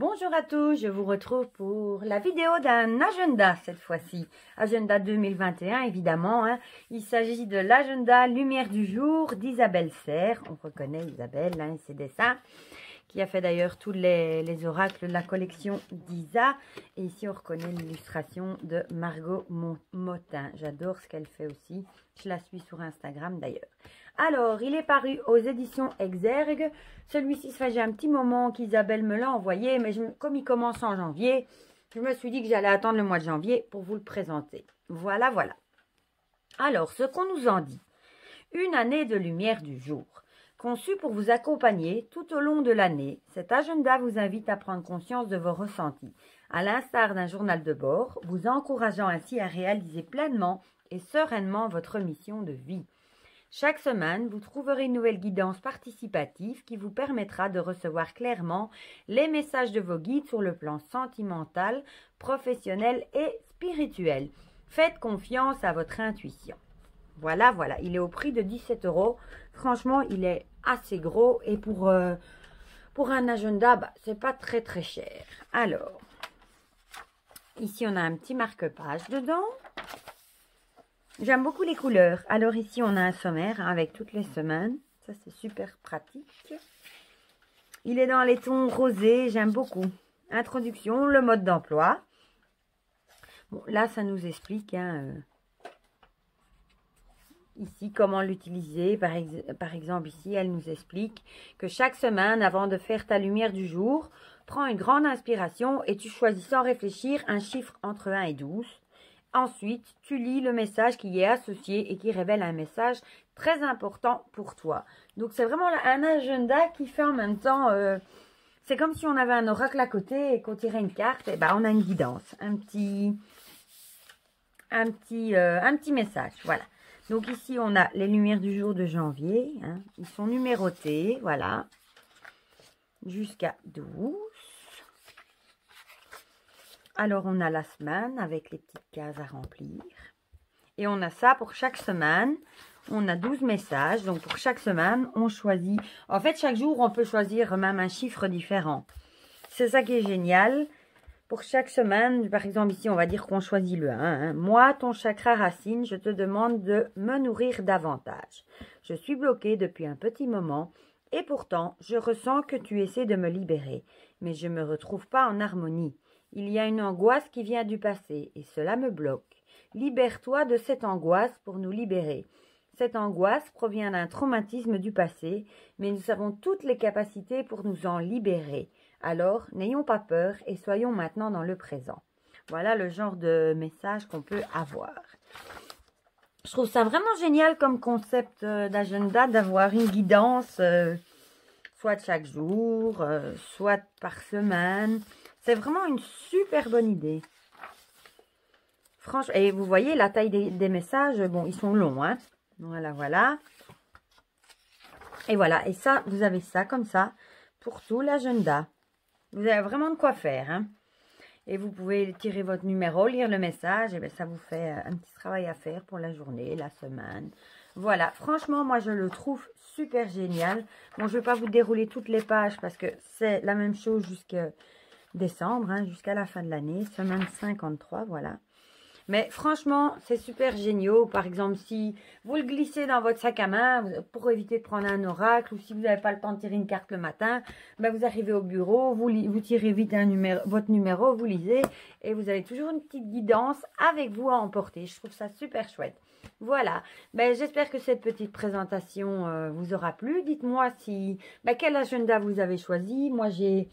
Bonjour à tous, je vous retrouve pour la vidéo d'un agenda cette fois-ci. Agenda 2021 évidemment. Il s'agit de l'agenda Lumière du jour d'Isabelle Serre. On reconnaît Isabelle et ses dessins. Qui a fait d'ailleurs tous les oracles de la collection d'Isa. Et ici on reconnaît l'illustration de Margot Motin. J'adore ce qu'elle fait aussi. Je la suis sur Instagram d'ailleurs. Alors, il est paru aux éditions Exergue. Celui-ci, ça fait un petit moment qu'Isabelle me l'a envoyé, mais comme il commence en janvier, je me suis dit que j'allais attendre le mois de janvier pour vous le présenter. Voilà, voilà. Alors, ce qu'on nous en dit. Une année de lumière du jour. Conçu pour vous accompagner tout au long de l'année, cet agenda vous invite à prendre conscience de vos ressentis, à l'instar d'un journal de bord, vous encourageant ainsi à réaliser pleinement et sereinement votre mission de vie. Chaque semaine, vous trouverez une nouvelle guidance participative qui vous permettra de recevoir clairement les messages de vos guides sur le plan sentimental, professionnel et spirituel. Faites confiance à votre intuition. Voilà, voilà. Il est au prix de 17 €. Franchement, il est assez gros et pour un agenda, c'est pas très très cher. Alors, ici on a un petit marque-page dedans. J'aime beaucoup les couleurs. Alors ici, on a un sommaire avec toutes les semaines. Ça, c'est super pratique. Il est dans les tons rosés. J'aime beaucoup. Introduction, le mode d'emploi. Bon, là, ça nous explique ici comment l'utiliser. Par exemple, ici, elle nous explique que chaque semaine, avant de faire ta lumière du jour, prends une grande inspiration et tu choisis sans réfléchir un chiffre entre 1 et 12. Ensuite, tu lis le message qui y est associé et qui révèle un message très important pour toi. Donc, c'est vraiment un agenda qui fait en même temps... c'est comme si on avait un oracle à côté et qu'on tirait une carte. Et on a une guidance, un petit message. Voilà. Donc, ici, on a les lumières du jour de janvier. Ils sont numérotés. Voilà. Jusqu'à 12. Alors, on a la semaine avec les petites cases à remplir. Et on a ça pour chaque semaine. On a 12 messages. Donc, pour chaque semaine, on choisit... En fait, chaque jour, on peut choisir même un chiffre différent. C'est ça qui est génial. Pour chaque semaine, par exemple, ici, on va dire qu'on choisit le 1. Moi, ton chakra racine, je te demande de me nourrir davantage. Je suis bloquée depuis un petit moment. Et pourtant, je ressens que tu essaies de me libérer. Mais je ne me retrouve pas en harmonie. Il y a une angoisse qui vient du passé et cela me bloque. Libère-toi de cette angoisse pour nous libérer. Cette angoisse provient d'un traumatisme du passé, mais nous avons toutes les capacités pour nous en libérer. Alors, n'ayons pas peur et soyons maintenant dans le présent. Voilà le genre de message qu'on peut avoir. Je trouve ça vraiment génial comme concept d'agenda, d'avoir une guidance, soit chaque jour, soit par semaine. C'est vraiment une super bonne idée. Franchement, et vous voyez la taille des messages, bon, ils sont longs, Voilà, voilà. Et voilà, et ça, vous avez ça comme ça pour tout l'agenda. Vous avez vraiment de quoi faire, Et vous pouvez tirer votre numéro, lire le message, et ça vous fait un petit travail à faire pour la journée, la semaine. Voilà, franchement, moi, je le trouve super génial. Bon, je ne vais pas vous dérouler toutes les pages parce que c'est la même chose jusqu'à décembre, jusqu'à la fin de l'année, semaine 53, voilà. Mais franchement, c'est super génial. Par exemple, si vous le glissez dans votre sac à main pour éviter de prendre un oracle, ou si vous n'avez pas le temps de tirer une carte le matin, vous arrivez au bureau, vous tirez vite votre numéro, vous lisez, et vous avez toujours une petite guidance avec vous à emporter. Je trouve ça super chouette. Voilà, j'espère que cette petite présentation vous aura plu. Dites-moi si quel agenda vous avez choisi. Moi, j'ai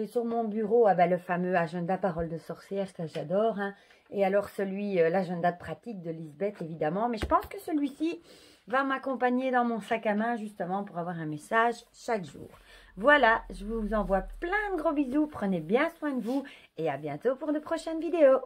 sur mon bureau le fameux agenda Parole de sorcière que j'adore. Et alors l'agenda de pratique de Lisbeth évidemment. Mais je pense que celui-ci va m'accompagner dans mon sac à main justement pour avoir un message chaque jour. Voilà, je vous envoie plein de gros bisous. Prenez bien soin de vous et à bientôt pour de prochaines vidéos.